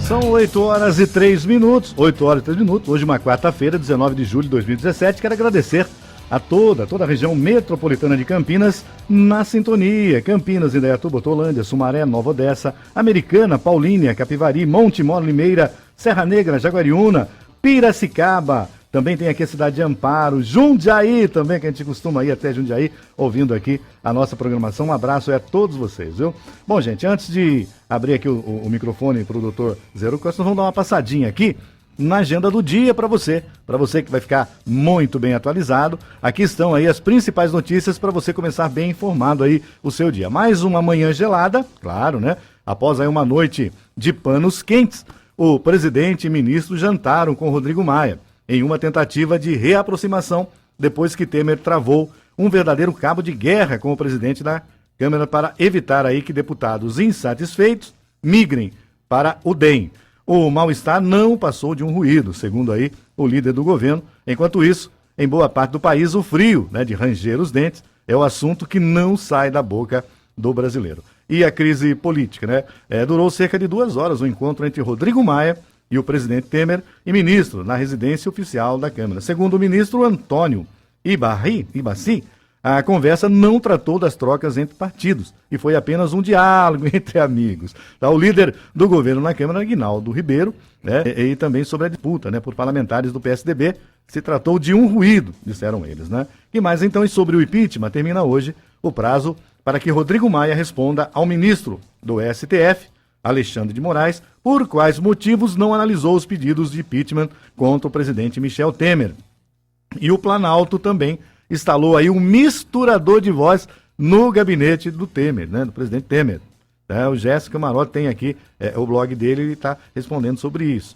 São 8h03, 8h03, hoje uma quarta-feira, 19 de julho de 2017. Quero agradecer a toda a região metropolitana de Campinas na sintonia. Campinas, Indaiatuba, Hortolândia, Sumaré, Nova Odessa, Americana, Paulínia, Capivari, Monte Moro, Limeira, Serra Negra, Jaguariúna, Piracicaba. Também tem aqui a cidade de Amparo, Jundiaí também, que a gente costuma ir até Jundiaí, ouvindo aqui a nossa programação. Um abraço a todos vocês, viu? Bom, gente, antes de abrir aqui o microfone para o doutor Zero Costa, nós vamos dar uma passadinha aqui na agenda do dia para você que vai ficar muito bem atualizado. Aqui estão aí as principais notícias para você começar bem informado aí o seu dia. Mais uma manhã gelada, claro, né? Após aí uma noite de panos quentes, o presidente e ministro jantaram com Rodrigo Maia, em uma tentativa de reaproximação, depois que Temer travou um verdadeiro cabo de guerra com o presidente da Câmara para evitar aí que deputados insatisfeitos migrem para o DEM. O mal-estar não passou de um ruído, segundo aí o líder do governo. Enquanto isso, em boa parte do país, o frio, de ranger os dentes, é o assunto que não sai da boca do brasileiro. E a crise política, durou cerca de 2 horas o encontro entre Rodrigo Maia e o presidente Temer e ministro na residência oficial da Câmara. Segundo o ministro Antônio Ibaci, a conversa não tratou das trocas entre partidos e foi apenas um diálogo entre amigos. O líder do governo na Câmara, Aguinaldo Ribeiro, e também sobre a disputa por parlamentares do PSDB, se tratou de um ruído, disseram eles. E mais então, e sobre o impeachment, termina hoje o prazo para que Rodrigo Maia responda ao ministro do STF, Alexandre de Moraes, por quais motivos não analisou os pedidos de impeachment contra o presidente Michel Temer. E o Planalto também instalou aí um misturador de voz no gabinete do Temer, do presidente Temer. O Jéssica Marotti tem aqui o blog dele, ele está respondendo sobre isso.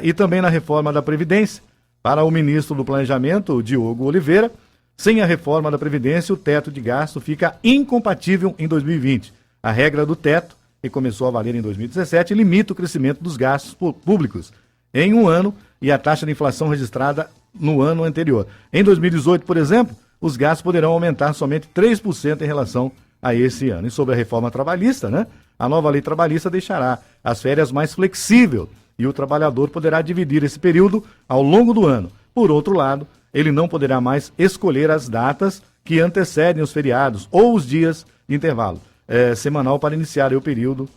E também na reforma da Previdência, para o ministro do Planejamento, Diogo Oliveira, sem a reforma da Previdência, o teto de gasto fica incompatível em 2020. A regra do teto, que começou a valer em 2017, limita o crescimento dos gastos públicos em um ano e a taxa de inflação registrada no ano anterior. Em 2018, por exemplo, os gastos poderão aumentar somente 3% em relação a esse ano. E sobre a reforma trabalhista, a nova lei trabalhista deixará as férias mais flexíveis e o trabalhador poderá dividir esse período ao longo do ano. Por outro lado, ele não poderá mais escolher as datas que antecedem os feriados ou os dias de intervalo semanal para iniciar o período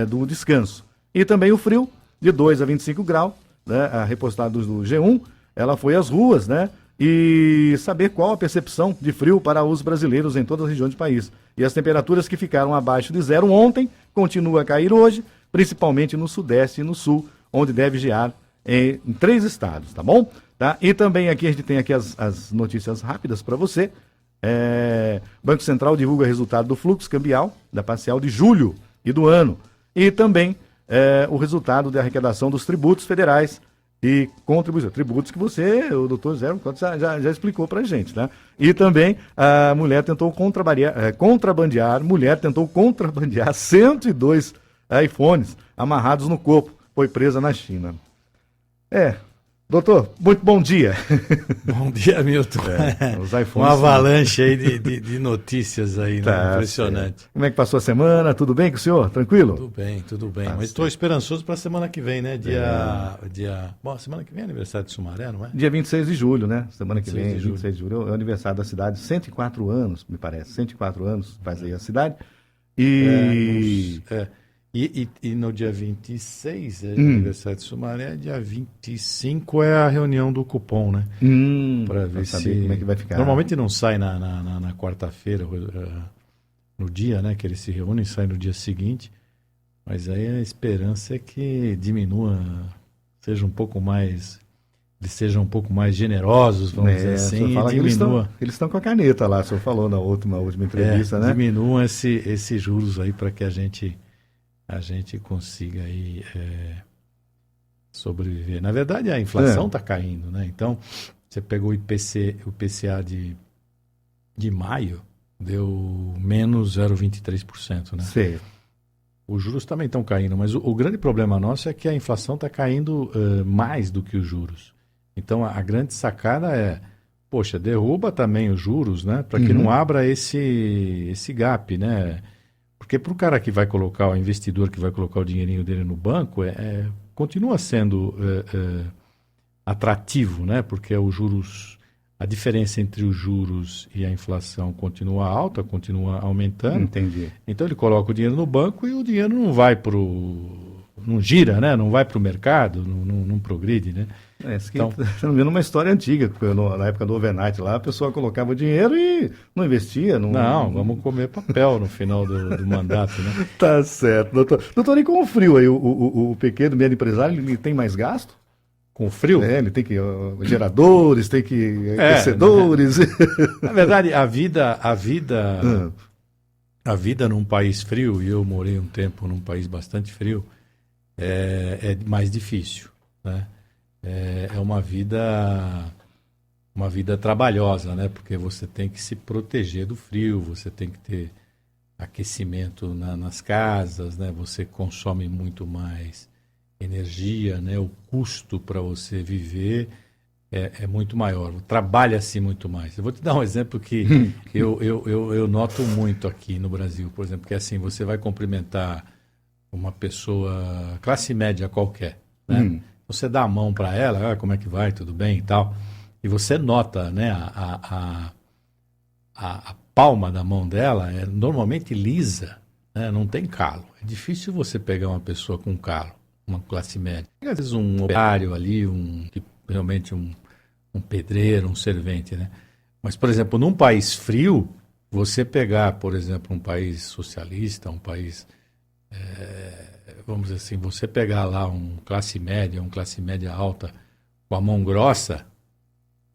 do descanso. E também o frio, de 2 a 25 graus, a reportagem do G1, ela foi às ruas, e saber qual a percepção de frio para os brasileiros em todas as regiões do país. E as temperaturas que ficaram abaixo de zero ontem, continuam a cair hoje, principalmente no sudeste e no sul, onde deve gear em 3 estados, tá bom? E também aqui a gente tem aqui as notícias rápidas para você. Banco Central divulga resultado do fluxo cambial da parcial de julho e do ano. E também o resultado da arrecadação dos tributos federais e contribuições. Tributos que o doutor Zé já explicou pra gente, E também a mulher tentou contrabandear 102 iPhones amarrados no corpo. Foi presa na China. Doutor, muito bom dia. Bom dia, Milton. Os iPhones, uma avalanche aí de notícias aí, impressionante. Como é que passou a semana? Tudo bem com o senhor? Tranquilo? Tudo bem. Mas estou esperançoso para a semana que vem, Bom, semana que vem é aniversário de Sumaré, não é? Dia 26 de julho, Semana que vem, 26 26 de julho, é o aniversário da cidade. 104 anos, me parece. 104 anos faz aí a cidade. E no dia 26 é aniversário de Sumaré, dia 25 é a reunião do cupom, Para ver saber como é que vai ficar. Normalmente não sai na quarta-feira, no dia, que eles se reúnem, sai no dia seguinte. Mas aí a esperança é que diminua, sejam um pouco mais generosos, vamos dizer assim, e diminua. Eles estão com a caneta lá, o senhor falou na última entrevista, Diminuam esses juros aí para que a gente consiga aí sobreviver. Na verdade, a inflação está caindo, Então, você pegou o IPCA de maio, deu menos 0,23%, Sim. Os juros também estão caindo, mas o grande problema nosso é que a inflação está caindo mais do que os juros. Então, a grande sacada derruba também os juros, para que não abra esse gap, Porque para o cara que vai colocar, o investidor que vai colocar o dinheirinho dele no banco, continua sendo atrativo, né? Porque os juros, a diferença entre os juros e a inflação continua alta, continua aumentando. Entendi. Então ele coloca o dinheiro no banco e o dinheiro não gira, né? Não vai para o mercado, não progride, né? Então, estamos vendo uma história antiga, na época do overnight lá, a pessoa colocava o dinheiro e não investia. Vamos comer papel no final do mandato, né? Tá certo, doutor. Doutor, e com o frio aí, o pequeno, médio empresário, ele tem mais gasto? Com o frio? Ele tem que geradores, tem que aquecedores. Na verdade, a vida num país frio, e eu morei um tempo num país bastante frio, é mais difícil, né? É uma vida trabalhosa, né? Porque você tem que se proteger do frio, você tem que ter aquecimento nas casas, né? Você consome muito mais energia, né? O custo para você viver é muito maior, trabalha-se muito mais. Eu vou te dar um exemplo que eu noto muito aqui no Brasil, por exemplo, que é assim, você vai cumprimentar uma pessoa classe média qualquer, né? Você dá a mão para ela, como é que vai, tudo bem e tal, e você nota, né, a palma da mão dela é normalmente lisa, né, não tem calo. É difícil você pegar uma pessoa com calo, uma classe média. Às vezes um operário ali, realmente um pedreiro, um servente, né? Mas, por exemplo, num país frio, você pegar, por exemplo, um país socialista, um país... vamos dizer assim, você pegar lá um classe média alta com a mão grossa,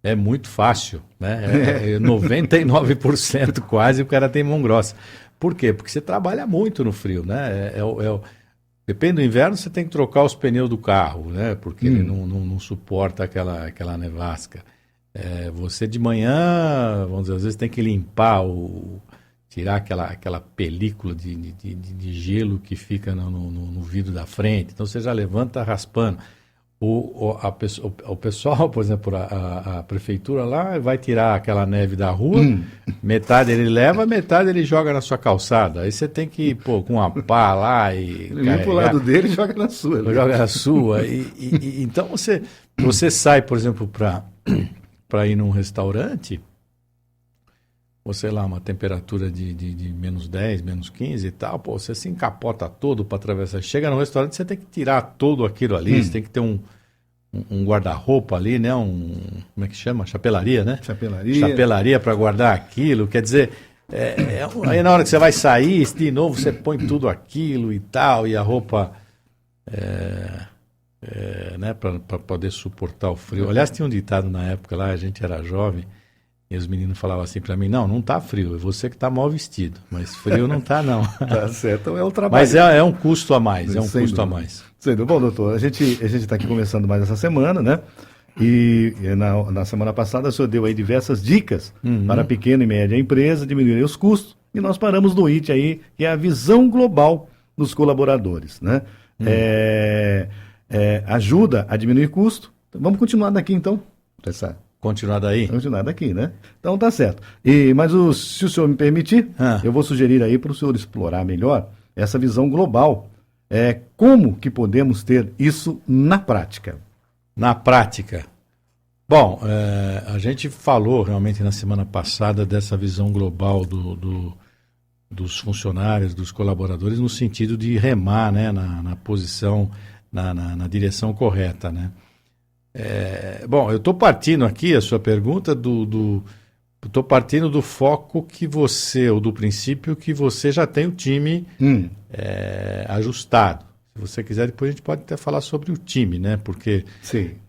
é muito fácil, né? 99% quase o cara tem mão grossa. Por quê? Porque você trabalha muito no frio, né? Depende do inverno, você tem que trocar os pneus do carro, né? Porque ele não suporta aquela nevasca. Você de manhã, vamos dizer, às vezes tem que limpar tirar aquela película de gelo que fica no vidro da frente. Então você já levanta raspando. O pessoal, por exemplo, a prefeitura lá vai tirar aquela neve da rua, metade ele leva, metade ele joga na sua calçada. Aí você tem que ir com uma pá lá e limpa pro lado dele e joga na sua. Né? Joga na sua. Então você sai, por exemplo, para ir num restaurante, ou sei lá, uma temperatura de menos 10, menos 15 e tal, você se encapota todo para atravessar. Chega no restaurante, você tem que tirar tudo aquilo ali, você tem que ter um guarda-roupa ali, né? Como é que chama? Chapelaria, né? Chapelaria para guardar aquilo. Quer dizer, aí na hora que você vai sair, de novo você põe tudo aquilo e tal, e a roupa, né? Para poder suportar o frio. Aliás, tinha um ditado na época lá, a gente era jovem, e os meninos falavam assim para mim, não tá frio, é você que tá mal vestido, mas frio não tá não. Tá certo, então é o trabalho. Mas é um custo a mais, a mais. Bom, doutor, a gente está aqui começando mais essa semana, né? E na semana passada o senhor deu aí diversas dicas para a pequena e média empresa diminuir os custos, e nós paramos no IT aí, que é a visão global dos colaboradores, né? Ajuda a diminuir custo. Vamos continuar daqui então, Continuar daí? Continuar daqui, né? Então tá certo. Mas se o senhor me permitir, eu vou sugerir aí para o senhor explorar melhor essa visão global. Como que podemos ter isso na prática? Na prática? Bom, a gente falou realmente na semana passada dessa visão global dos funcionários, dos colaboradores, no sentido de remar, né, na posição, na direção correta, né? Bom, eu estou partindo aqui, a sua pergunta, estou partindo do foco ou do princípio que você já tem o time ajustado. Se você quiser, depois a gente pode até falar sobre o time, né? Porque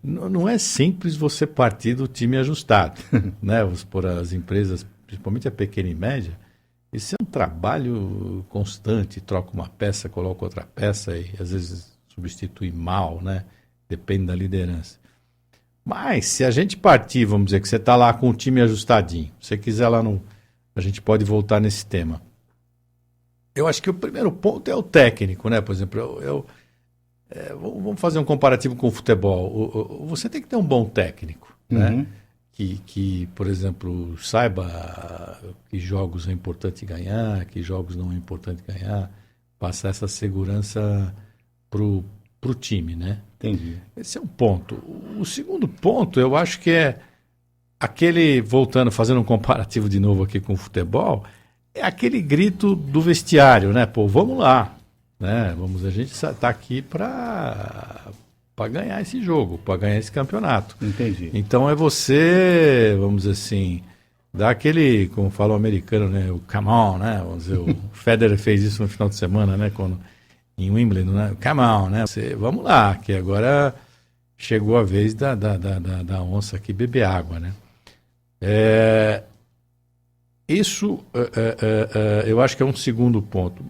não é simples você partir do time ajustado, né? Por as empresas, principalmente a pequena e média, isso é um trabalho constante, troca uma peça, coloca outra peça e às vezes substitui mal, né? Depende da liderança. Mas, se a gente partir, vamos dizer, que você está lá com o time ajustadinho, se você quiser a gente pode voltar nesse tema. Eu acho que o primeiro ponto é o técnico, né? Por exemplo, vamos fazer um comparativo com o futebol. Você tem que ter um bom técnico, né? Que, por exemplo, saiba que jogos é importante ganhar, que jogos não é importante ganhar, passar essa segurança o time, né? Entendi. Esse é um ponto. O segundo ponto, eu acho que é aquele, voltando, fazendo um comparativo de novo aqui com o futebol, é aquele grito do vestiário, né? Pô, vamos lá, né? A gente está aqui para ganhar esse jogo, para ganhar esse campeonato. Entendi. Então é você, vamos dizer assim, dar aquele, como fala o americano, né? O come on, né? Vamos dizer, o Federer fez isso no final de semana, né? Em Wimbledon, né? Come on, né? Vamos lá, que agora chegou a vez da onça aqui beber água, né? Isso eu acho que é um segundo ponto.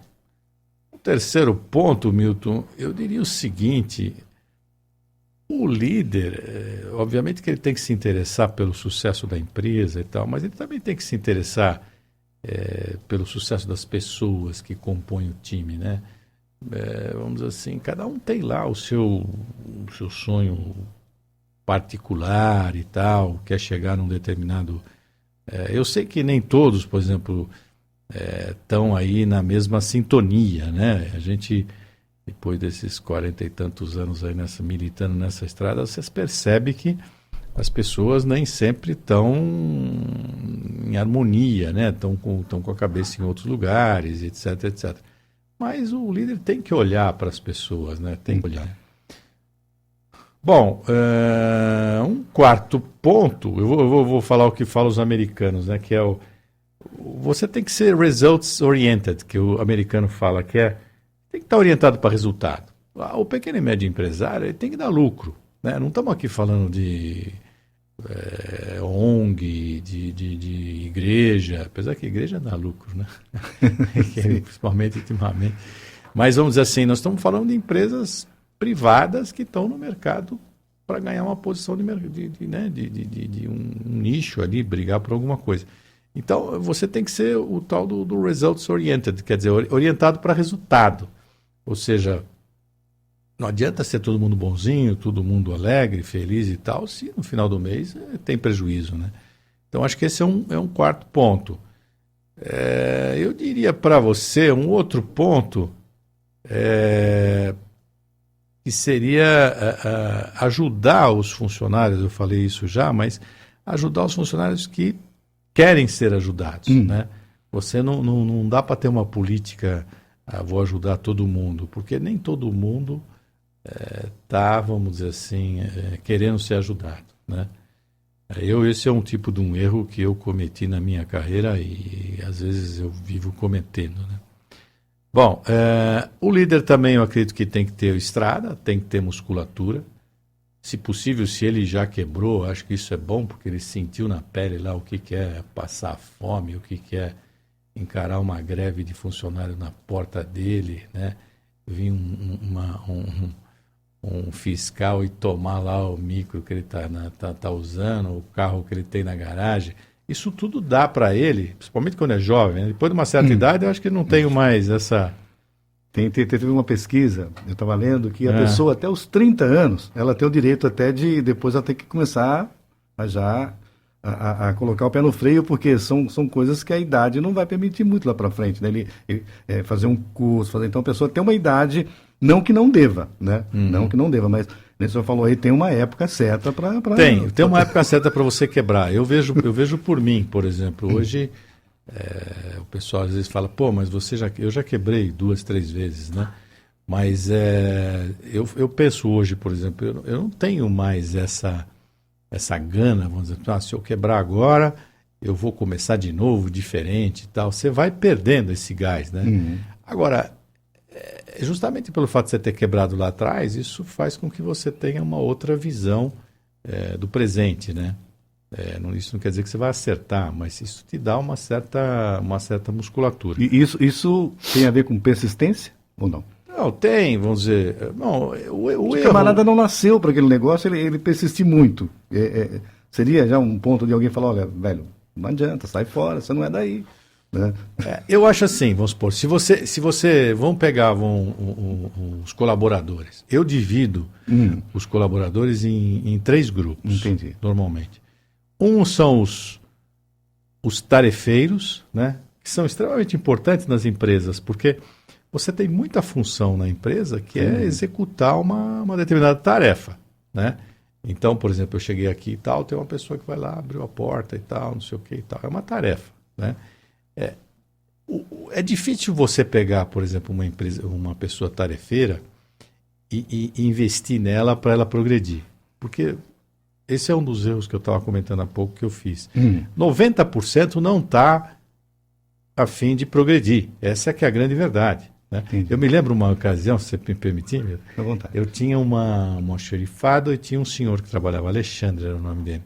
O terceiro ponto, Milton, eu diria o seguinte: o líder, obviamente que ele tem que se interessar pelo sucesso da empresa e tal, mas ele também tem que se interessar pelo sucesso das pessoas que compõem o time, né? Vamos dizer assim, cada um tem lá o seu sonho particular e tal, quer chegar num determinado... eu sei que nem todos, por exemplo, estão aí na mesma sintonia, né? A gente, depois desses 40 e tantos anos aí militando nessa estrada, vocês percebem que as pessoas nem sempre estão em harmonia, né? Estão com a cabeça em outros lugares, etc, etc. Mas o líder tem que olhar para as pessoas, né? Tem que olhar. Bom, um quarto ponto, eu vou falar o que falam os americanos, né? Que é você tem que ser results oriented, que o americano fala, que tem que estar orientado para resultado. O pequeno e médio empresário ele tem que dar lucro, né? Não estamos aqui falando de ONG, de igreja, apesar que a igreja dá lucro, né? Principalmente ultimamente. Mas vamos dizer assim, nós estamos falando de empresas privadas que estão no mercado para ganhar uma posição de um nicho ali, brigar por alguma coisa. Então, você tem que ser o tal do results oriented, quer dizer, orientado para resultado. Ou seja, não adianta ser todo mundo bonzinho, todo mundo alegre, feliz e tal, se no final do mês tem prejuízo, né? Então, acho que esse é um quarto ponto. Eu diria para você um outro ponto, que seria ajudar os funcionários, eu falei isso já, mas ajudar os funcionários que querem ser ajudados, né? Você não dá para ter uma política, vou ajudar todo mundo, porque nem todo mundo está, vamos dizer assim, querendo ser ajudado, né? Esse é um tipo de um erro que eu cometi na minha carreira e às vezes eu vivo cometendo, né? Bom, o líder também eu acredito que tem que ter estrada, tem que ter musculatura. Se possível, se ele já quebrou, acho que isso é bom, porque ele sentiu na pele lá o que é passar fome, o que é encarar uma greve de funcionário na porta dele, né? Vir um fiscal e tomar lá o micro que ele tá usando, o carro que ele tem na garagem. Isso tudo dá para ele, principalmente quando é jovem, né? Depois de uma certa idade, eu acho que não tenho mais essa... Teve uma pesquisa, eu estava lendo, que a pessoa até os 30 anos, ela tem o direito até de, depois ela tem que começar a colocar o pé no freio, porque são coisas que a idade não vai permitir muito lá para frente, né? Ele fazer um curso, então a pessoa tem uma idade, não que não deva, né? Não que não deva, mas o senhor falou aí, tem uma época certa para... Tem uma época certa para você quebrar. Eu vejo por mim, por exemplo, hoje... o pessoal às vezes fala, pô, mas eu já quebrei 2, 3 vezes, né? Mas eu penso hoje, por exemplo, eu não tenho mais essa gana, vamos dizer, se eu quebrar agora, eu vou começar de novo, diferente e tal. Você vai perdendo esse gás, né? Agora, justamente pelo fato de você ter quebrado lá atrás, isso faz com que você tenha uma outra visão do presente, né? Isso não quer dizer que você vai acertar, mas isso te dá uma certa musculatura. E isso tem a ver com persistência ou não? Não, tem, vamos dizer... Não, o camarada não nasceu para aquele negócio, ele persistir muito. Seria já um ponto de alguém falar, olha, velho, não adianta, sai fora, você não é daí. Né? Eu acho assim, vamos supor, se você vamos pegar os colaboradores. Eu divido os colaboradores em 3 grupos. Entendi. Normalmente. São os tarefeiros, né, que são extremamente importantes nas empresas, porque você tem muita função na empresa que é executar uma determinada tarefa, né? Então, por exemplo, eu cheguei aqui e tal, tem uma pessoa que vai lá, abriu a porta e tal, não sei o que e tal. É uma tarefa, né? É difícil você pegar, por exemplo, uma empresa, uma pessoa tarefeira e investir nela para ela progredir. Porque esse é um dos erros que eu estava comentando há pouco que eu fiz. 90% não está a fim de progredir. Essa é que é a grande verdade. Né? Eu me lembro uma ocasião, se você me permitir, eu tinha uma xerifada e tinha um senhor que trabalhava, Alexandre era o nome dele.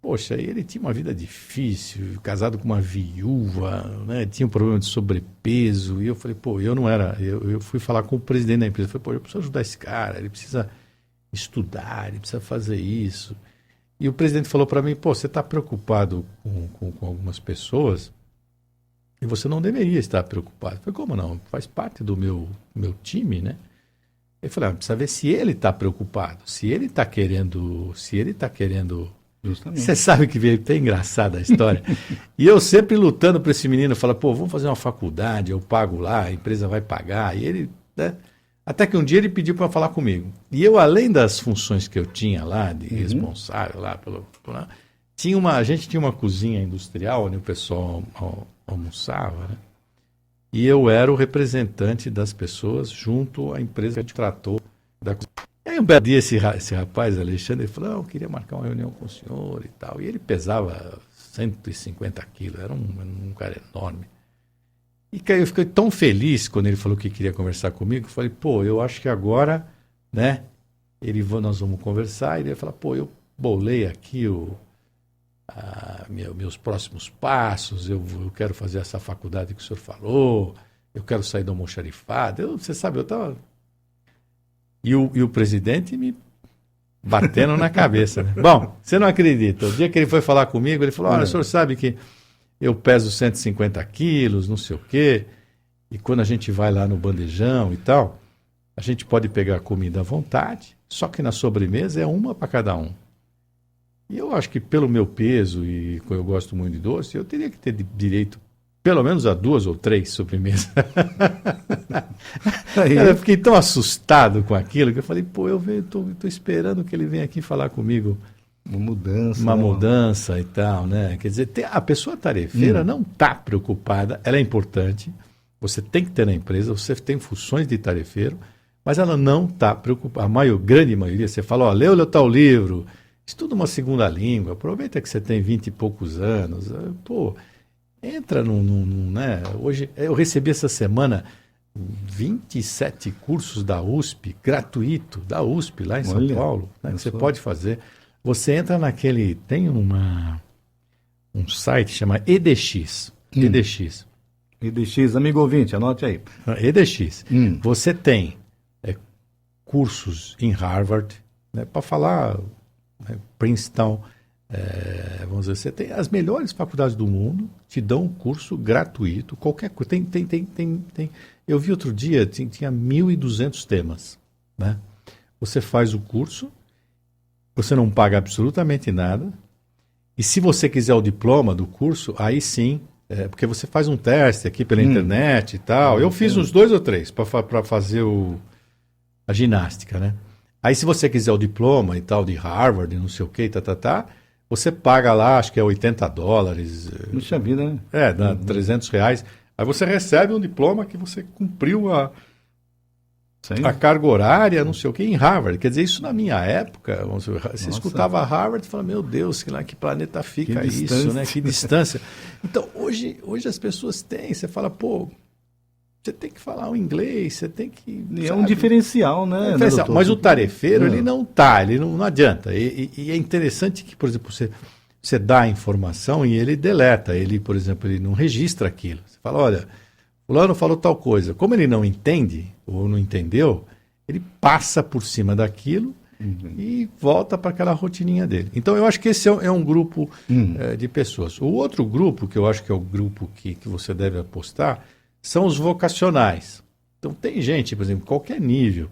Poxa, ele tinha uma vida difícil, casado com uma viúva, né? Tinha um problema de sobrepeso, e eu falei, pô, eu fui falar com o presidente da empresa, eu falei, pô, eu preciso ajudar esse cara, ele precisa estudar, ele precisa fazer isso. E o presidente falou para mim, pô, você está preocupado com algumas pessoas e você não deveria estar preocupado. Eu falei, como não? Faz parte do meu time, né? Eu falei, precisa ver se ele está preocupado, se ele está querendo... Justamente. Você sabe que veio até engraçada a história. E eu sempre lutando para esse menino, falar, pô, vamos fazer uma faculdade, eu pago lá, a empresa vai pagar. E ele, né? Até que um dia ele pediu para falar comigo. E eu, além das funções que eu tinha lá, de responsável lá, a gente tinha uma cozinha industrial onde o pessoal almoçava, né? E eu era o representante das pessoas junto à empresa que a gente tratou da cozinha. E aí um belo dia esse rapaz, Alexandre, ele falou, eu queria marcar uma reunião com o senhor e tal. E ele pesava 150 quilos, era um cara enorme. E eu fiquei tão feliz quando ele falou que queria conversar comigo, eu falei, pô, eu acho que agora, né, nós vamos conversar, e ele ia falar, pô, eu bolei aqui meus próximos passos, eu quero fazer essa faculdade que o senhor falou, eu quero sair do almoxarifado, você sabe, eu estava... E o presidente me batendo na cabeça. Né? Bom, você não acredita. O dia que ele foi falar comigo, ele falou, olha, o senhor sabe que eu peso 150 quilos, não sei o quê, e quando a gente vai lá no bandejão e tal, a gente pode pegar comida à vontade, só que na sobremesa é uma para cada um. E eu acho que pelo meu peso, e eu gosto muito de doce, eu teria que ter direito pelo menos a 2 ou 3 sobremesas. Eu fiquei tão assustado com aquilo que eu falei, pô, eu tô esperando que ele venha aqui falar comigo. Uma mudança e tal, né? Quer dizer, a pessoa tarefeira não está preocupada, ela é importante, você tem que ter na empresa, você tem funções de tarefeiro, mas ela não está preocupada. Grande maioria, você fala, ó, leu tal livro, estuda uma segunda língua, aproveita que você tem 20 e poucos anos, pô... Entra né? Hoje, eu recebi essa semana 27 cursos da USP, gratuito, da USP, lá em São Paulo, né, que você pode fazer. Você entra tem um site que chama EDX. EDX, amigo ouvinte, anote aí. EDX. Você tem cursos em Harvard, né, para falar, né, Princeton... vamos dizer, você tem as melhores faculdades do mundo, te dão um curso gratuito, qualquer coisa. Tem. Eu vi outro dia, tinha 1.200 temas. Né? Você faz o curso, você não paga absolutamente nada, e se você quiser o diploma do curso, aí sim, porque você faz um teste aqui pela internet e tal. Eu fiz uns 2 ou 3 para fazer a ginástica, né? Aí se você quiser o diploma e tal de Harvard, não sei o que, você paga lá, acho que é $80. Puxa vida, né? Dá R$300. Aí você recebe um diploma que você cumpriu a carga horária, não sei o que, em Harvard. Quer dizer, isso na minha época, você escutava Harvard e falava, meu Deus, que planeta fica isso, né? Que distância. Então, hoje as pessoas têm, você fala, pô, você tem que falar o inglês, você tem que... É um diferencial, né? Mas o tarefeiro, ele não adianta. E é interessante que, por exemplo, você dá a informação e ele deleta. Ele, por exemplo, ele não registra aquilo. Você fala, olha, fulano falou tal coisa. Como ele não entende, ou não entendeu, ele passa por cima daquilo e volta para aquela rotininha dele. Então, eu acho que esse é um grupo de pessoas. O outro grupo, que eu acho que é o grupo que você deve apostar, são os vocacionais. Então, tem gente, por exemplo, qualquer nível,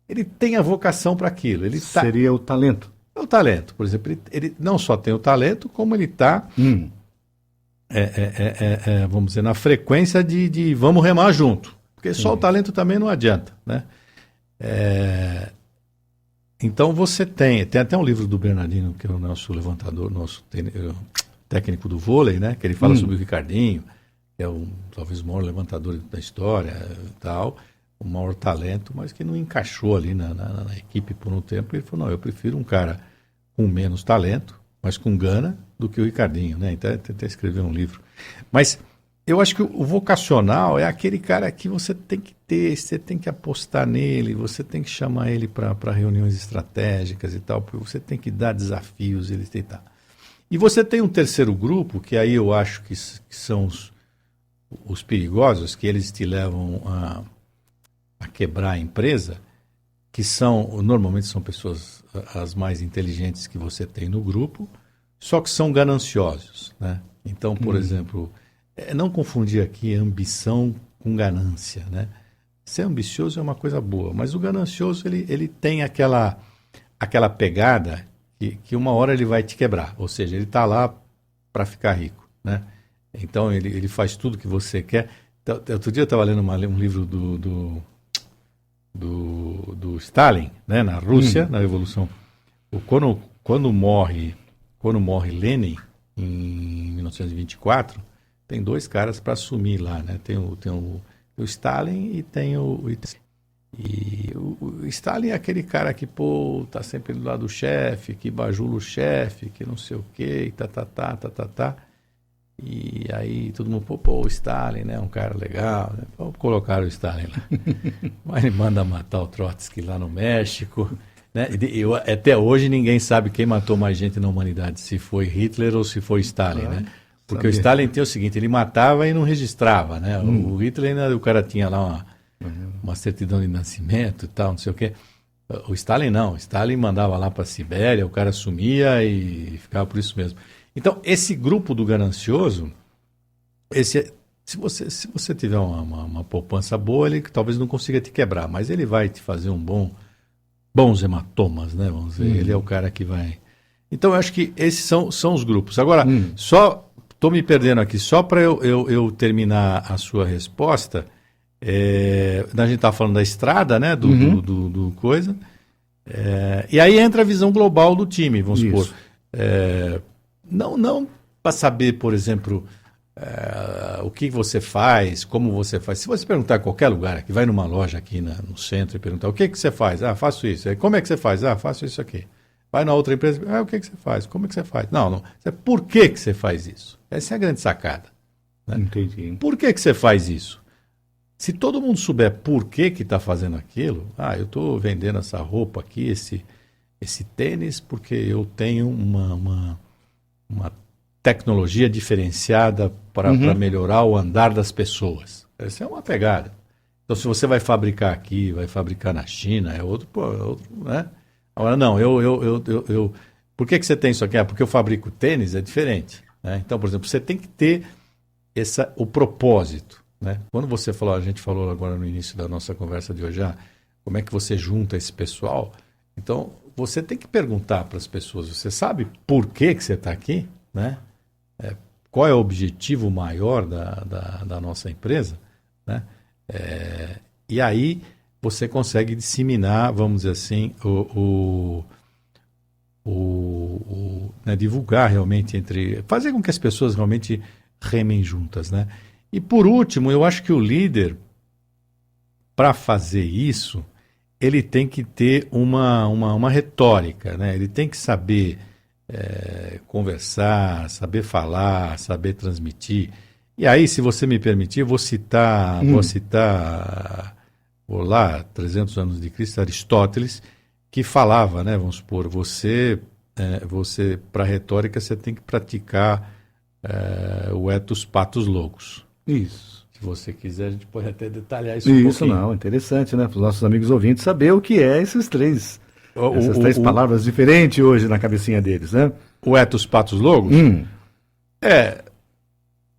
ele tem a vocação para aquilo. Seria o talento. É o talento. Por exemplo, ele não só tem o talento, como ele está, vamos dizer, na frequência de vamos remar junto. Porque só o talento também não adianta, né? Então você tem até um livro do Bernardino, que é o nosso levantador, técnico do vôlei, né? Que ele fala sobre o Ricardinho, que é talvez o maior levantador da história e tal, o maior talento, mas que não encaixou ali na equipe por um tempo. Ele falou, não, eu prefiro um cara com menos talento, mas com gana, do que o Ricardinho, né? Então tentei escrever um livro. Mas eu acho que o vocacional é aquele cara que você tem que ter, você tem que apostar nele, você tem que chamar ele para reuniões estratégicas e tal, porque você tem que dar desafios, ele tentar. E você tem um terceiro grupo, que aí eu acho que são os perigosos, que eles te levam a quebrar a empresa, que normalmente são pessoas as mais inteligentes que você tem no grupo, só que são gananciosos, né? Então, por exemplo, não confundir aqui ambição com ganância, né? Ser ambicioso é uma coisa boa, mas o ganancioso ele tem aquela pegada que uma hora ele vai te quebrar, ou seja, ele está lá para ficar rico, né? Então ele faz tudo que você quer. Então, outro dia eu estava lendo um livro do Stalin, né, na Rússia, na Revolução. Quando morre Lenin em 1924, tem dois caras para assumir lá, né? Tem o Stalin e tem o Stalin é aquele cara que tá sempre do lado do chefe, que bajula o chefe, que não sei o quê, e tá. E aí todo mundo, o Stalin, né? Um cara legal, né? Vamos colocar o Stalin lá. Mas ele manda matar o Trotsky lá no México, né? Até hoje ninguém sabe quem matou mais gente na humanidade, se foi Hitler ou se foi Stalin, né? Porque o Stalin tem o seguinte, ele matava e não registrava, né? O Hitler ainda, o cara tinha lá uma certidão de nascimento e tal, não sei o quê. O Stalin não, o Stalin mandava lá para a Sibéria, o cara sumia e ficava por isso mesmo. Então, esse grupo do ganancioso, se você tiver uma poupança boa, ele talvez não consiga te quebrar, mas ele vai te fazer bons hematomas, né? Vamos dizer, ele é o cara que vai... Então, eu acho que esses são os grupos. Agora, só estou me perdendo aqui, só para eu terminar a sua resposta, a gente está falando da estrada, né? Do coisa. E aí entra a visão global do time, vamos supor. Não para saber, por exemplo, o que você faz, como você faz. Se você perguntar em qualquer lugar, que vai numa loja aqui no centro e perguntar o que você faz? Faço isso. Como é que você faz? Faço isso aqui. Vai na outra empresa, o que você faz? Como é que você faz? Não. Por que você faz isso? Essa é a grande sacada. Né? Entendi. Por que você faz isso? Se todo mundo souber por que está fazendo aquilo, eu estou vendendo essa roupa aqui, esse tênis, porque eu tenho uma tecnologia diferenciada para melhorar o andar das pessoas. Essa é uma pegada. Então, se você vai fabricar aqui, vai fabricar na China, é outro, né? Agora, não, por que você tem isso aqui? Porque eu fabrico tênis, é diferente. Né? Então, por exemplo, você tem que ter o propósito. Né? Quando você falou, a gente falou agora no início da nossa conversa de hoje, como é que você junta esse pessoal? Então, você tem que perguntar para as pessoas, você sabe por que você está aqui? Né? Qual é o objetivo maior da nossa empresa? Né? E aí você consegue disseminar, vamos dizer assim, né, divulgar realmente fazer com que as pessoas realmente remem juntas, né? E por último, eu acho que o líder, para fazer isso, ele tem que ter uma retórica, né? Ele tem que saber conversar, saber falar, saber transmitir. E aí, se você me permitir, vou citar lá, 300 anos de Cristo, Aristóteles, que falava, né? Vamos supor, você para retórica, você tem que praticar o ethos patos logos. Isso. Se você quiser, a gente pode até detalhar isso um pouquinho. Isso não, interessante, né? Para os nossos amigos ouvintes saber o que é essas três palavras diferentes hoje na cabecinha deles, né? O ethos patos logos?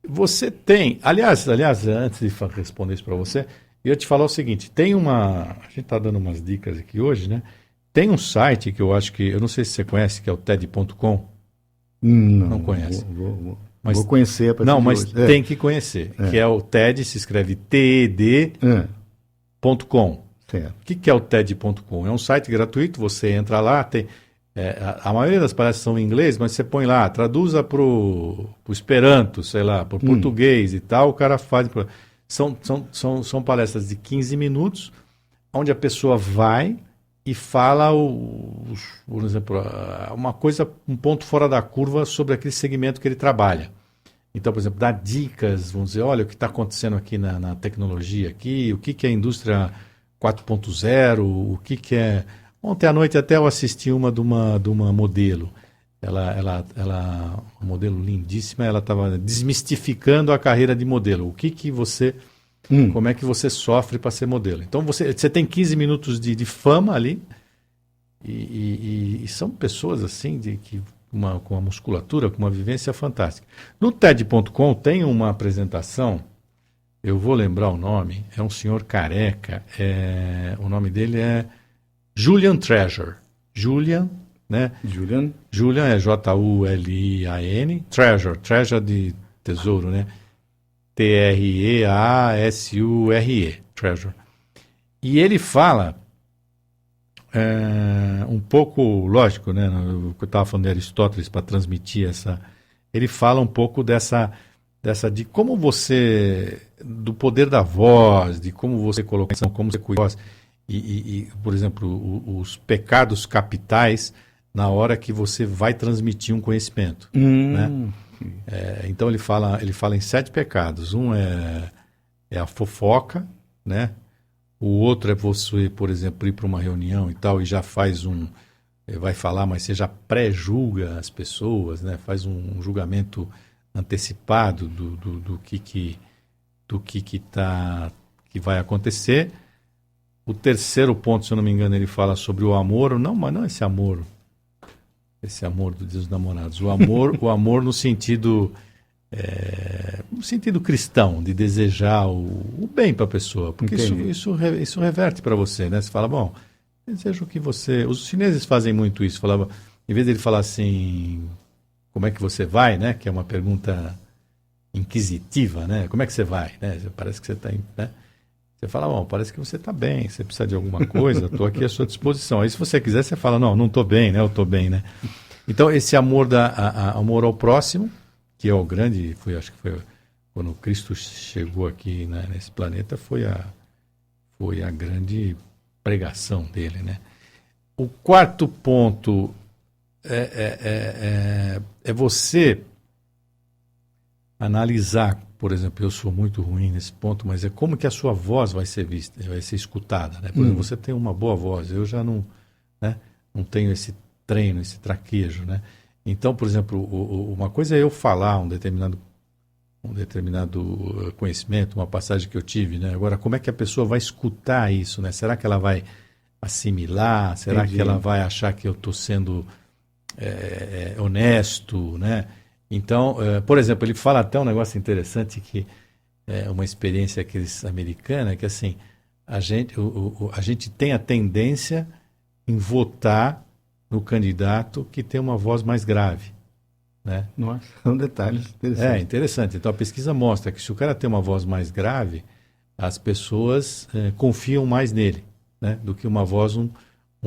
Você tem... Aliás, antes de responder isso para você, eu ia te falar o seguinte, a gente está dando umas dicas aqui hoje, né? Tem um site que eu acho que... Eu não sei se você conhece, que é o TED.com. Não conhece. Mas, vou conhecer a partir não, de mas hoje. tem que conhecer, que é o TED, se escreve TED.com. Certo. O que é o TED.com? É um site gratuito, você entra lá, tem... a maioria das palestras são em inglês, mas você põe lá, traduza para o Esperanto, sei lá, para o português e tal, o cara faz... São palestras de 15 minutos, onde a pessoa vai e fala, por exemplo, uma coisa, um ponto fora da curva sobre aquele segmento que ele trabalha. Então, por exemplo, dá dicas, vamos dizer, olha o que está acontecendo aqui na tecnologia, aqui, o que é a indústria 4.0, o que é... Ontem à noite até eu assisti uma de uma modelo. Uma modelo lindíssima, ela estava desmistificando a carreira de modelo. O que você... Como é que você sofre para ser modelo? Então você tem 15 minutos de fama ali e são pessoas assim com uma musculatura, com uma vivência fantástica. No TED.com tem uma apresentação, eu vou lembrar o nome, é um senhor careca, o nome dele é Julian Treasure. Julian, né? Julian é Julian, Treasure de tesouro, né? Treasure, Treasure. E ele fala um pouco, lógico, né? Eu estava falando de Aristóteles para transmitir essa. Ele fala um pouco dessa de como você, do poder da voz, de como você coloca, como você cuida da voz, e por exemplo, os pecados capitais na hora que você vai transmitir um conhecimento, né? Então ele fala em 7 pecados. Um é a fofoca, né? O outro é você, por exemplo, ir para uma reunião e tal e já faz vai falar, mas você já pré-julga as pessoas, né? Faz um julgamento antecipado do que vai acontecer. O terceiro ponto, se eu não me engano, ele fala sobre o amor, mas não esse amor do Dia dos Namorados, o amor no sentido cristão, de desejar o bem para a pessoa, porque isso reverte para você, né? Você fala, bom, desejo que você... Os chineses fazem muito isso, em vez de ele falar assim, como é que você vai, né? Que é uma pergunta inquisitiva, né? Como é que você vai, né? Parece que você está... Né? Você fala, bom, parece que você está bem, você precisa de alguma coisa, estou aqui à sua disposição. Aí se você quiser, você fala, não estou bem, né? Eu estou bem, né? Então esse amor amor ao próximo, que é o grande, acho que foi quando Cristo chegou aqui, né, nesse planeta, foi a grande pregação dele, né? O quarto ponto é você analisar. Por exemplo, eu sou muito ruim nesse ponto, mas é como que a sua voz vai ser vista, vai ser escutada, né? Por exemplo, você tem uma boa voz, eu já não, né, não tenho esse treino, esse traquejo, né? Então, por exemplo, uma coisa é eu falar um determinado conhecimento, uma passagem que eu tive, né? Agora, como é que a pessoa vai escutar isso, né? Será que ela vai assimilar? Será que ela vai achar que eu estou sendo honesto, né? Então, por exemplo, ele fala até um negócio interessante que é uma experiência americana, que assim, a gente tem a tendência em votar no candidato que tem uma voz mais grave, né? Nossa, são detalhes interessantes. É interessante. Então a pesquisa mostra que se o cara tem uma voz mais grave, as pessoas confiam mais nele, né? Do que uma voz um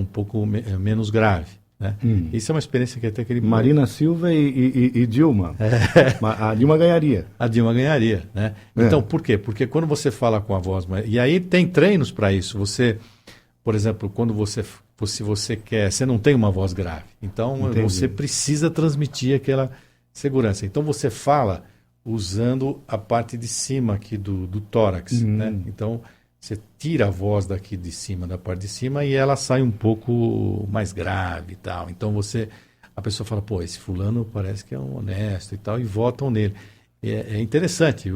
pouco menos grave. Né? Isso é uma experiência que até aquele... Marina Silva e Dilma. A Dilma ganharia. A Dilma ganharia, né? Então, por quê? Porque quando você fala com a voz... E aí tem treinos para isso. Você, por exemplo, quando se você quer... Você não tem uma voz grave. Então, você precisa transmitir aquela segurança. Então, você fala usando a parte de cima aqui do tórax, né? Então... Você tira a voz daqui de cima, da parte de cima, e ela sai um pouco mais grave e tal. Então a pessoa fala, pô, esse fulano parece que é um honesto e tal, e votam nele. É interessante.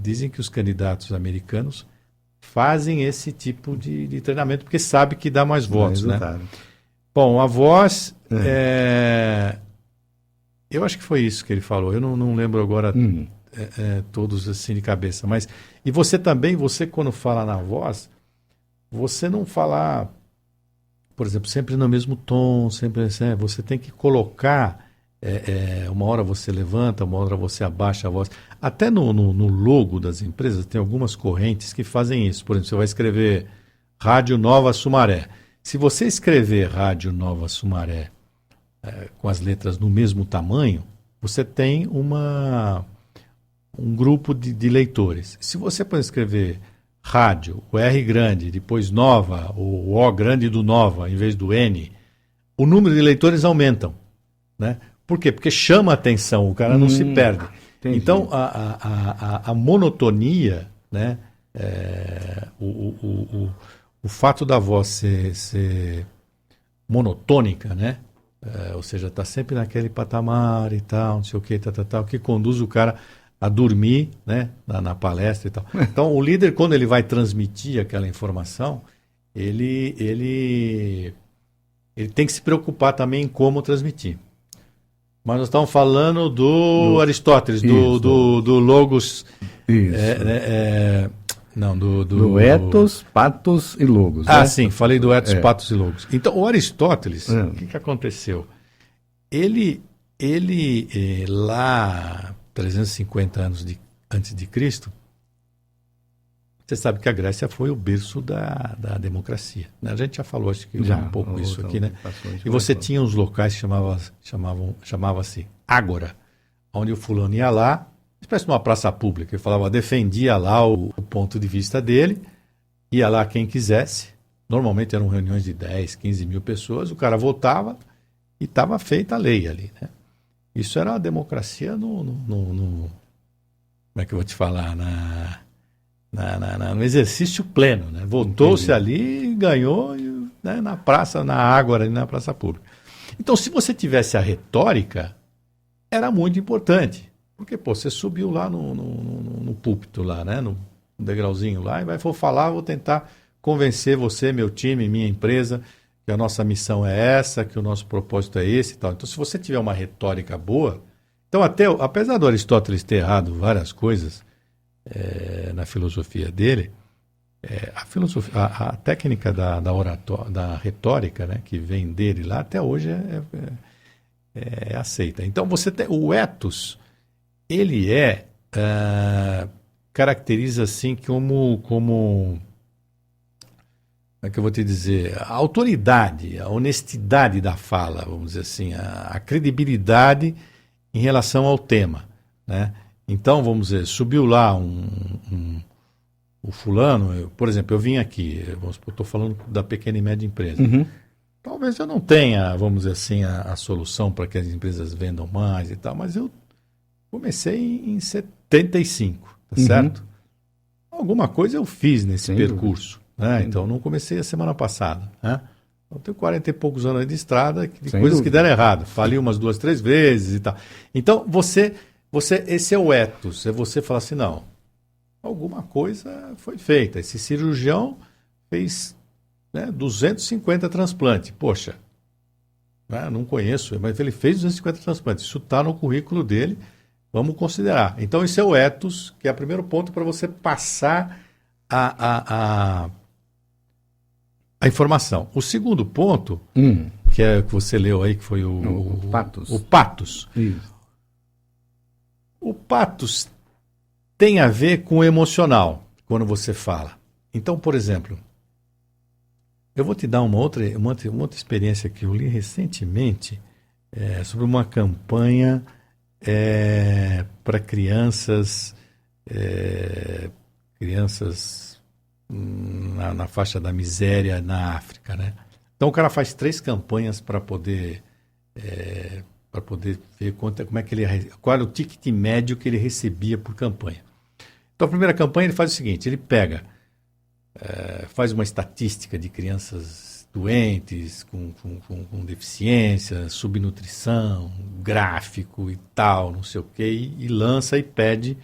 Dizem que os candidatos americanos fazem esse tipo de treinamento, porque sabe que dá mais votos, né? Bom, a voz... Eu acho que foi isso que ele falou. Eu não lembro agora... todos assim de cabeça, mas e você também, quando fala na voz, você não fala, por exemplo, sempre no mesmo tom, sempre assim, você tem que colocar uma hora você levanta, uma hora você abaixa a voz. Até no logo das empresas tem algumas correntes que fazem isso. Por exemplo, você vai escrever Rádio Nova Sumaré. Se você escrever Rádio Nova Sumaré com as letras no mesmo tamanho, você tem um grupo de leitores. Se você pode escrever rádio, o R grande, depois Nova, o O grande do Nova, em vez do N, o número de leitores aumentam, né? Por quê? Porque chama a atenção, o cara não se perde. Entendi. Então, a monotonia, né? O fato da voz ser monotônica, né? Ou seja, está sempre naquele patamar e tal, não sei o que, tal, que conduz o cara a dormir, né? Na palestra e tal. Então, o líder, quando ele vai transmitir aquela informação, ele tem que se preocupar também em como transmitir. Mas nós estamos falando do Aristóteles, do Logos. Isso. Não, do ethos, pathos e logos. Ah, né? sim, falei do ethos, pathos e logos. Então, o Aristóteles, o que aconteceu? Ele lá, 350 anos antes de Cristo, você sabe que a Grécia foi o berço da democracia, né? A gente já falou, acho que um pouco isso aqui, né? E você tinha uns locais que chamava-se Ágora, onde o fulano ia lá, espécie de uma praça pública, ele falava, defendia lá o ponto de vista dele, ia lá quem quisesse, normalmente eram reuniões de 10, 15 mil pessoas, o cara votava e estava feita a lei ali, né? Isso era a democracia como é que eu vou te falar, no exercício pleno, né? Votou-se ali e ganhou, né, na praça, na Ágora, na praça pública. Então, se você tivesse a retórica, era muito importante. Porque, você subiu lá no púlpito, lá, né? No degrauzinho lá, e vou falar, vou tentar convencer você, meu time, minha empresa, que a nossa missão é essa, que o nosso propósito é esse e tal. Então, se você tiver uma retórica boa... Então, apesar do Aristóteles ter errado várias coisas na filosofia dele, a técnica da retórica, né, que vem dele lá, até hoje é aceita. Então, você tem o ethos... Ele caracteriza assim como é que eu vou te dizer, a autoridade, a honestidade da fala, vamos dizer assim, a credibilidade em relação ao tema, né? Então, vamos dizer, subiu lá o fulano, por exemplo, eu vim aqui, estou falando da pequena e média empresa. Uhum. Talvez eu não tenha, vamos dizer assim, a solução para que as empresas vendam mais e tal, mas eu comecei em 75, tá certo? Alguma coisa eu fiz nesse percurso, né? Então, não comecei a semana passada, né? Eu tenho 40 e poucos anos de estrada, de coisas que deram errado. Falei umas 2, 3 vezes e tal. Então, esse é o ethos, é você falar assim, não, alguma coisa foi feita. Esse cirurgião fez, né, 250 transplantes. Poxa, né, não conheço, mas ele fez 250 transplantes. Isso está no currículo dele. Vamos considerar. Então, esse é o ethos, que é o primeiro ponto para você passar a informação. O segundo ponto, que é o que você leu aí, que foi o pathos. O pathos. Isso. O pathos tem a ver com o emocional, quando você fala. Então, por exemplo, eu vou te dar uma outra experiência que eu li recentemente sobre uma campanha para crianças na faixa da miséria na África, né? Então o cara faz 3 campanhas para poder ver como é que qual era o ticket médio que ele recebia por campanha. Então a primeira campanha ele faz o seguinte, ele pega, faz uma estatística de crianças doentes, com deficiência, subnutrição, gráfico e tal, não sei o quê, e lança e pede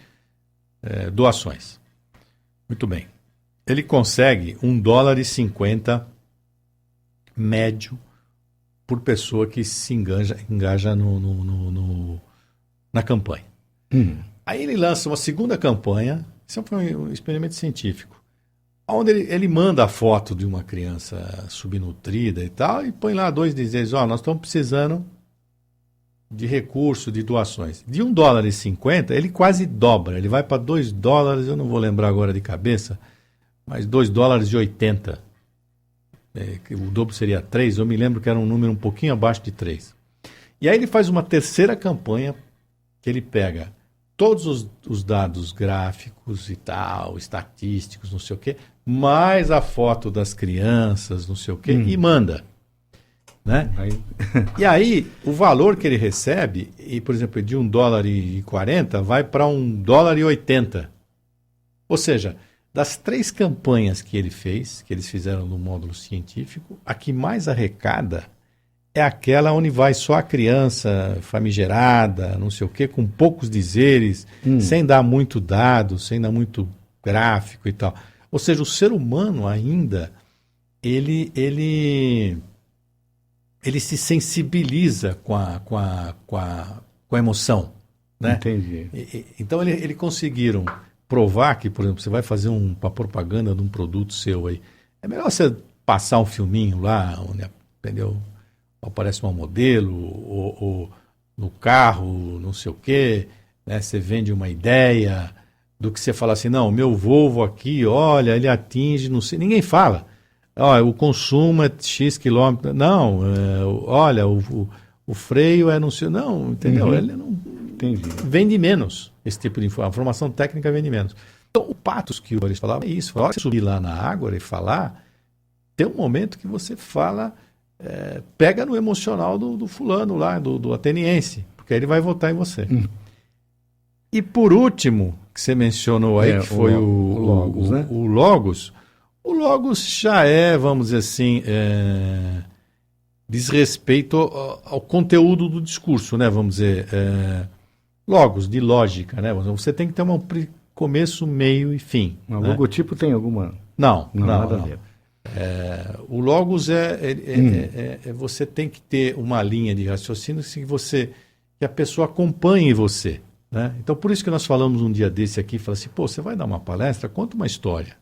doações. Muito bem. Ele consegue $1,50 médio por pessoa que se engaja na campanha. Aí ele lança uma segunda campanha, isso foi um experimento científico, onde ele manda a foto de uma criança subnutrida e tal, e põe lá 2 dizeres, nós estamos precisando de recurso, de doações. De $1,50, ele quase dobra. Ele vai para $2, eu não vou lembrar agora de cabeça, mas $2,80. O dobro seria 3, eu me lembro que era um número um pouquinho abaixo de 3. E aí ele faz uma terceira campanha, que ele pega todos os dados gráficos e tal, estatísticos, não sei o quê, mais a foto das crianças, não sei o quê, e manda. Né? E aí, o valor que ele recebe, por exemplo, de $1,40, vai para $1,80. Ou seja, das 3 campanhas que ele fez, que eles fizeram no módulo científico, a que mais arrecada é aquela onde vai só a criança famigerada, não sei o quê, com poucos dizeres, sem dar muito dado, sem dar muito gráfico e tal. Ou seja, o ser humano ainda, ele se sensibiliza com a emoção. Né? Entendi. Então, eles conseguiram provar que, por exemplo, você vai fazer uma propaganda de um produto seu aí, é melhor você passar um filminho lá, onde, entendeu? Aparece uma modelo, ou no carro, não sei o quê, né? Você vende uma ideia, do que você fala assim, não, meu Volvo aqui, olha, ele atinge, não sei, ninguém fala. Olha, o consumo é X quilômetros, não, olha, o freio é não sei, não, entendeu? Ele não vende menos esse tipo de informação, a formação técnica vende menos. Então, o patos que o Boris falava é isso, você subir lá na água e falar, tem um momento que você fala... pega no emocional do fulano lá, do ateniense, porque aí ele vai votar em você. E por último, que você mencionou aí, que foi o Logos, né? O Logos. O Logos já vamos dizer assim, diz respeito ao conteúdo do discurso, né? Vamos dizer, Logos, de lógica, né? Você tem que ter um começo, meio e fim. O né? logotipo tem alguma... Não, nada a ver. O Logos você tem que ter uma linha de raciocínio que a pessoa acompanhe você. Né? Então, por isso que nós falamos um dia desse aqui, fala assim, você vai dar uma palestra, conta uma história.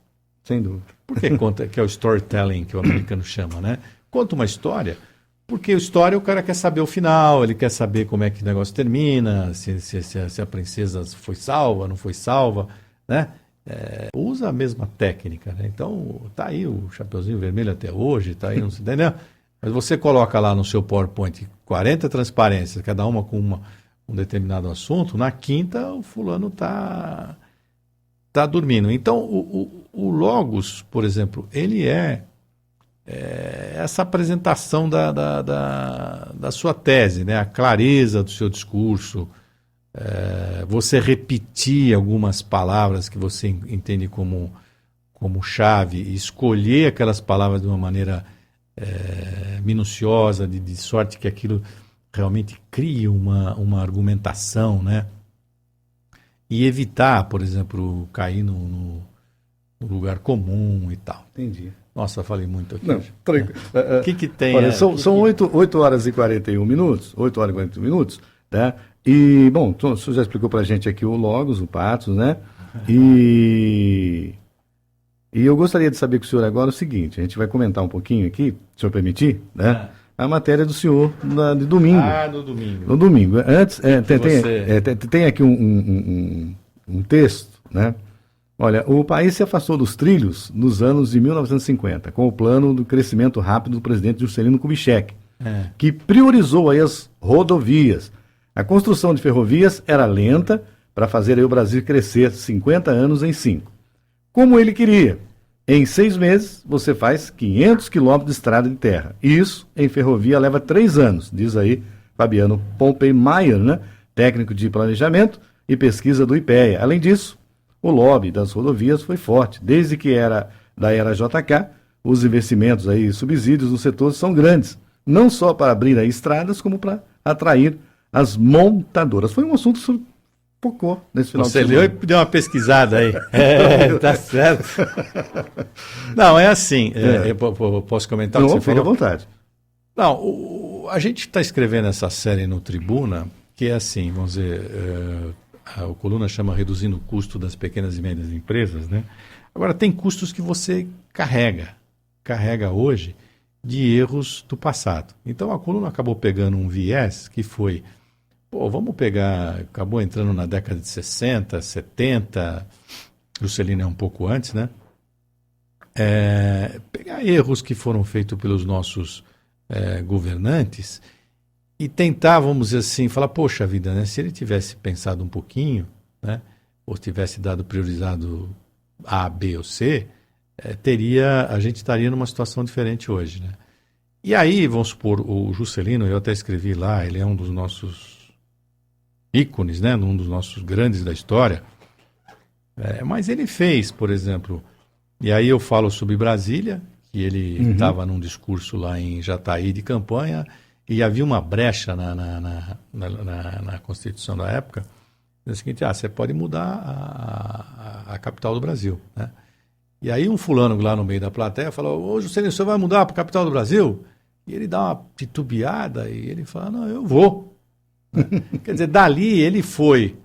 Sem dúvida. Por que conta, que é o storytelling, que o americano chama, né? Conta uma história, porque a história o cara quer saber o final, ele quer saber como é que o negócio termina, se a princesa foi salva, não foi salva, né? Usa a mesma técnica, né? Então, tá aí o Chapeuzinho Vermelho até hoje, tá aí, não se entendeu? Mas você coloca lá no seu PowerPoint 40 transparências, cada uma com um determinado assunto, na quinta o fulano tá dormindo. Então, o Logos, por exemplo, ele essa apresentação da sua tese, né? A clareza do seu discurso, você repetir algumas palavras que você entende como chave, e escolher aquelas palavras de uma maneira minuciosa, de sorte que aquilo realmente crie uma argumentação, né? E evitar, por exemplo, cair no lugar comum e tal. Entendi. Nossa, falei muito aqui. Não, tranquilo. O que tem? Olha, são 8 horas e 41 minutos, 8 horas e 41 minutos, tá? E, bom, o senhor já explicou pra gente aqui o Logos, o Patos, né? E eu gostaria de saber com o senhor agora o seguinte, a gente vai comentar um pouquinho aqui, se o senhor permitir, né? A matéria do senhor de domingo. No domingo. No domingo. Antes, tem aqui um texto, né? Olha, o país se afastou dos trilhos nos anos de 1950, com o plano do crescimento rápido do presidente Juscelino Kubitschek, que priorizou aí as rodovias. A construção de ferrovias era lenta para fazer aí o Brasil crescer 50 anos em 5. Como ele queria. Em 6 meses, você faz 500 quilômetros de estrada de terra. Isso, em ferrovia, leva 3 anos, diz aí Fabiano Pompei Maier, né? Técnico de planejamento e pesquisa do IPEA. Além disso, o lobby das rodovias foi forte. Desde que era da era JK, os investimentos aí, subsídios no setor são grandes. Não só para abrir aí estradas, como para atrair as montadoras. Foi um assunto que focou nesse final de semana. Você leu e deu uma pesquisada aí. Tá certo. Não, é assim. Eu posso comentar o que você falou? Fique à vontade. Não, a gente está escrevendo essa série no Tribuna, que é assim, vamos dizer, a coluna chama Reduzindo o Custo das Pequenas e Médias Empresas, né? Agora, tem custos que você carrega hoje de erros do passado. Então, a coluna acabou pegando um viés que foi Pô, vamos pegar, acabou entrando na década de 60, 70, Juscelino é um pouco antes, né? Pegar erros que foram feitos pelos nossos governantes e tentar, vamos dizer assim, falar, poxa vida, né? Se ele tivesse pensado um pouquinho, né? Ou tivesse dado priorizado A, B ou C, a gente estaria numa situação diferente hoje, né? E aí, vamos supor, o Juscelino, eu até escrevi lá, ele é um dos nossos ícones, né? Um dos nossos grandes da história. Mas ele fez, por exemplo, e aí eu falo sobre Brasília, que ele estava num discurso lá em Jataí de campanha, e havia uma brecha na Constituição da época, é o seguinte, você pode mudar a capital do Brasil, né? E aí um fulano lá no meio da plateia falou, ô Juscelino, você vai mudar para a capital do Brasil? E ele dá uma titubeada e ele fala, não, eu vou. Quer dizer, dali ele foi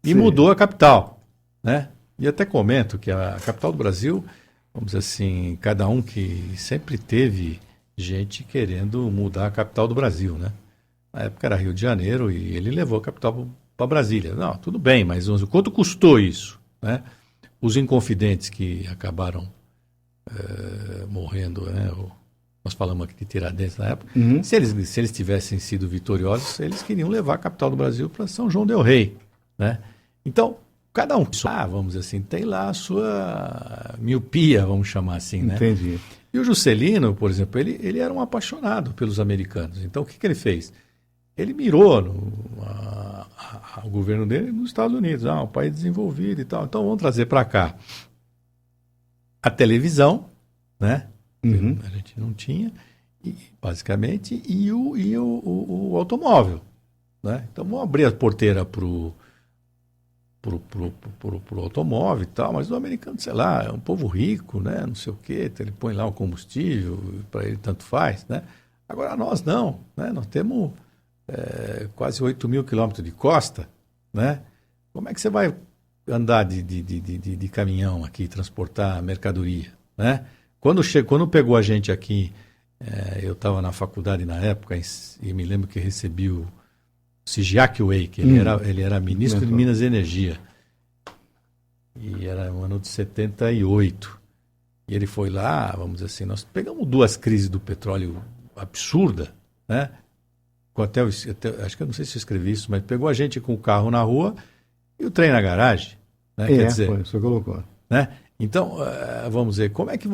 e Sim. mudou a capital, né? E até comento que a capital do Brasil, vamos dizer assim, cada um que sempre teve gente querendo mudar a capital do Brasil, né? Na época era Rio de Janeiro e ele levou a capital para Brasília. Não, tudo bem, mas quanto custou isso, né? Os inconfidentes que acabaram morrendo, né? Nós falamos aqui de Tiradentes na época. Se eles tivessem sido vitoriosos, eles queriam levar a capital do Brasil para São João del Rei, né? Então, cada um, vamos dizer assim, tem lá a sua miopia, vamos chamar assim, né? Entendi. E o Juscelino, por exemplo, ele era um apaixonado pelos americanos. Então, o que ele fez? Ele mirou o governo dele nos Estados Unidos, um país desenvolvido e tal. Então, vamos trazer para cá a televisão, né? A gente não tinha, basicamente, e o automóvel, né? Então, vamos abrir a porteira pro automóvel e tal, mas o americano, sei lá, é um povo rico, né? Não sei o quê, ele põe lá o combustível, para ele tanto faz, né? Agora nós não, né? Nós temos quase 8 mil quilômetros de costa, né? Como é que você vai andar de caminhão aqui, transportar mercadoria, né? Quando pegou a gente aqui, eu estava na faculdade na época e me lembro que recebi o Sigiac Way, que ele era ministro de Minas e Energia. E era no ano de 78. E ele foi lá, vamos dizer assim, nós pegamos 2 crises do petróleo absurda, né? Acho que eu não sei se eu escrevi isso, mas pegou a gente com o carro na rua e o trem na garagem, né? Quer dizer, foi, você colocou. Né? Então, vamos dizer, como é que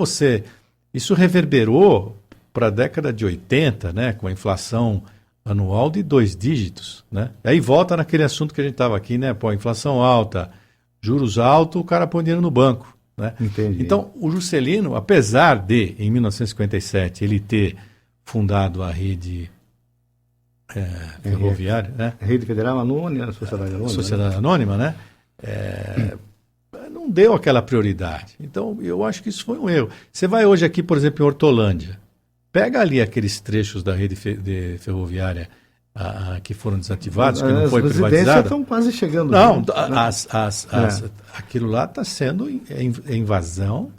isso reverberou para a década de 80, né? Com a inflação anual de 2 dígitos, né? Aí volta naquele assunto que a gente estava aqui, né? Pô, inflação alta, juros altos, o cara põe dinheiro no banco, né? Entendi. Então, o Juscelino, apesar de, em 1957, ele ter fundado a rede ferroviária, né? Rede Federal Anônima, Sociedade Anônima. Sociedade Anônima, né? Não deu aquela prioridade. Então, eu acho que isso foi um erro. Você vai hoje aqui, por exemplo, em Hortolândia, pega ali aqueles trechos da rede ferroviária que foram desativados, que não foi privatizada. As residências estão quase chegando. Não, junto, né? Aquilo lá está sendo invasão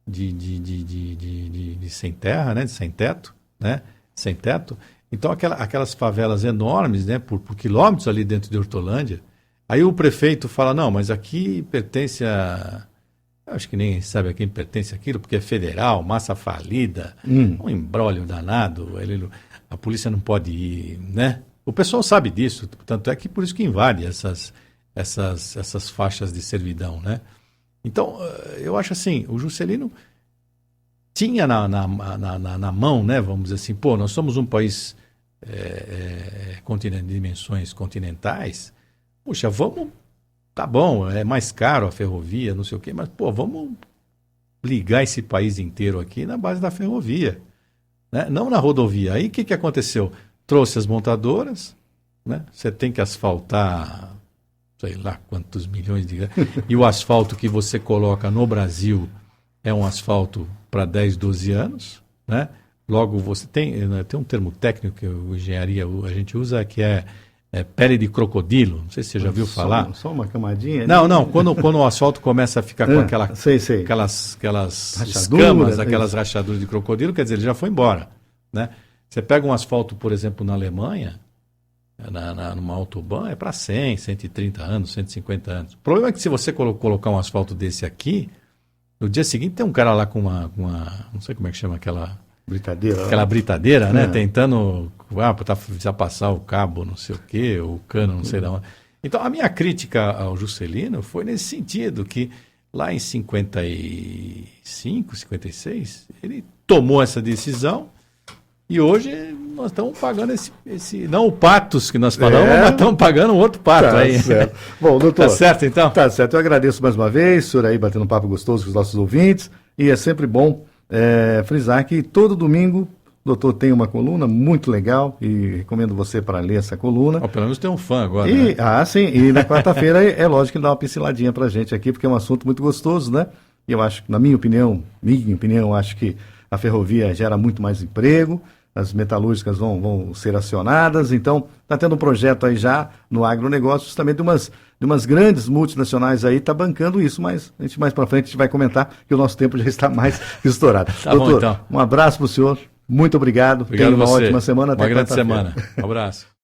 de sem terra, né? De sem teto, né? Sem teto. Então, aquelas favelas enormes, né? Por quilômetros ali dentro de Hortolândia. Aí o prefeito fala, não, mas aqui pertence a... Acho que nem sabe a quem pertence aquilo, porque é federal, massa falida, um imbróglio danado, a polícia não pode ir, né? O pessoal sabe disso, tanto é que por isso que invade essas faixas de servidão, né? Então, eu acho assim, o Juscelino tinha na mão, né, vamos dizer assim, nós somos um país de dimensões continentais, puxa, tá bom, é mais caro a ferrovia, não sei o quê, mas, vamos ligar esse país inteiro aqui na base da ferrovia, né? Não na rodovia. Aí o que aconteceu? Trouxe as montadoras, né? Você tem que asfaltar, sei lá quantos milhões de... E o asfalto que você coloca no Brasil é um asfalto para 10, 12 anos, né? Logo, você tem um termo técnico que a engenharia a gente usa, que é pele de crocodilo, não sei se você já viu falar. Só uma camadinha? Não, quando o asfalto começa a ficar com aquelas escamas, aquelas rachaduras de crocodilo, quer dizer, ele já foi embora, né? Você pega um asfalto, por exemplo, na Alemanha, numa autobahn é para 100, 130 anos, 150 anos. O problema é que se você colocar um asfalto desse aqui, no dia seguinte tem um cara lá com uma não sei como é que chama aquela britadeira, né? Tentando precisa passar o cabo, não sei o quê, o cano, não sei de onde. Então, a minha crítica ao Juscelino foi nesse sentido, que lá em 55, 56, ele tomou essa decisão e hoje nós estamos pagando esse não o patos que nós falamos, mas estamos pagando um outro pato aí. Certo. Bom, doutor. Tá certo, então? Tá certo. Eu agradeço mais uma vez, o senhor aí batendo um papo gostoso com os nossos ouvintes, e é sempre bom frisar que todo domingo o doutor tem uma coluna muito legal e recomendo você para ler essa coluna. Pelo menos tem um fã agora, né? Sim. E na quarta-feira é lógico que ele dá uma pinceladinha para a gente aqui, porque é um assunto muito gostoso, né? E eu acho, na minha opinião, acho que a ferrovia gera muito mais emprego, as metalúrgicas vão ser acionadas, então está tendo um projeto aí já no agronegócio, justamente de umas grandes multinacionais aí, está bancando isso, mas a gente mais para frente a gente vai comentar que o nosso tempo já está mais estourado. Doutor, bom, então. Um abraço para o senhor, muito obrigado. Obrigado Tenha uma você. ótima semana. Uma grande semana. Um abraço.